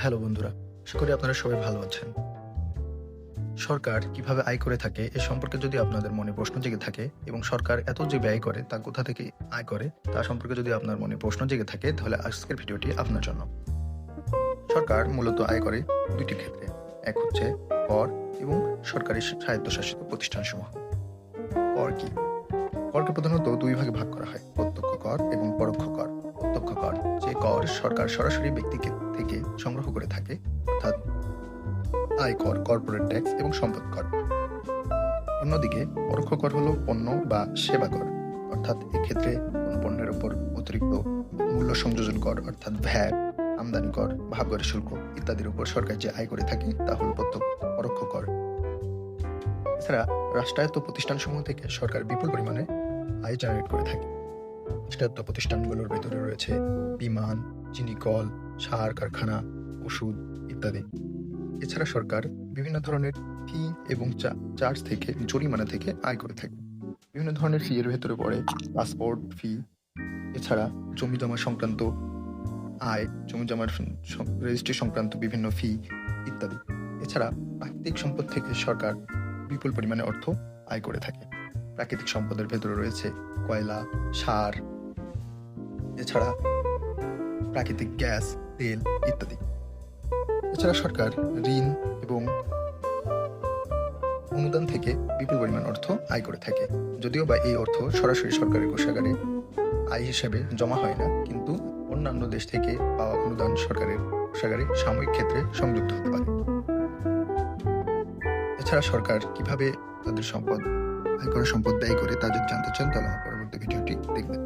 Hello বন্ধুরা, আশা করি আপনারা সবাই ভালো আছেন। সরকার কিভাবে আয় করে থাকে এ সম্পর্কে যদি আপনাদের মনে প্রশ্ন জেগে থাকে এবং সরকার এত যে ব্যয় করে তা কোথা থেকে আয় করে তা সম্পর্কে যদি আপনার মনে প্রশ্ন জেগে থাকে তাহলে আজকের ভিডিওটি আপনার জন্য। সরকার মূলত আয় করে দুইটি ক্ষেত্রে, এক হচ্ছে কর এবং সরকারি স্বায়ত্তশাসিত প্রতিষ্ঠানসমূহ। কর কি? করকে প্রধানত দুই ভাগে ভাগ করা হয়, প্রত্যক্ষ কর এবং পরোক্ষ কর। প্রত্যক্ষ কর যে কর সরকার সরাসরি ব্যক্তিকে থেকে সংগ্রহ করে থাকে, অর্থাৎ আয়কর, কর্পোরেট ট্যাক্স এবং সম্পদ কর। অন্যদিকে পরোক্ষ কর হলো পণ্য বা সেবা কর, অর্থাৎ এক্ষেত্রে কোনো পণ্যের উপর অতিরিক্ত মূল্য সংযোজন কর অর্থাৎ ভ্যাট, আমদানি কর, ভাবগাড়ি শুল্ক ইত্যাদির উপর সরকার যে আয় করে থাকে তা হলো পরোক্ষ কর। এছাড়া রাষ্ট্রায়ত্ত প্রতিষ্ঠানসমূহ থেকে সরকার বিপুল পরিমাণে আয় জেনারেট করে থাকে। রাষ্ট্রায়ত্ত প্রতিষ্ঠানগুলোর ভেতরে রয়েছে বিমান, চিনি কল, সার কারখানা, ওষুধ ইত্যাদি। এছাড়া সরকার বিভিন্ন ধরনের ফি এবং চার্জ থেকে, জরিমানা থেকে আয় করে থাকে। বিভিন্ন ধরনের ফি এর ভেতরে পড়ে পাসপোর্ট ফি, এছাড়া জমি জমা সংক্রান্ত আয়, জমি জমার রেজিস্ট্রি সংক্রান্ত বিভিন্ন ফি ইত্যাদি। এছাড়া প্রাকৃতিক সম্পদ থেকে সরকার বিপুল পরিমাণে অর্থ আয় করে থাকে। প্রাকৃতিক সম্পদের ভেতরে রয়েছে কয়লা, সার, এছাড়া প্রাকৃতিক গ্যাস, তেল ইত্যাদি। এছাড়া সরকার ঋণ এবং অনুদান থেকে বিপুল পরিমাণ অর্থ আয় করে থাকে। যদিও বা এই অর্থ সরাসরি সরকারের কোষাগারে আয় হিসেবে জমা হয় না, কিন্তু অন্যান্য দেশ থেকে পাওয়া অনুদান সরকারের কোষাগারে সাময়িক ক্ষেত্রে সংযুক্ত হতে পারে। এছাড়া সরকার কিভাবে তাদের আয় করা সম্পদ ব্যয় করে তা যদি জানতে চান তাহলে আমার পরবর্তী ভিডিওটি দেখবেন।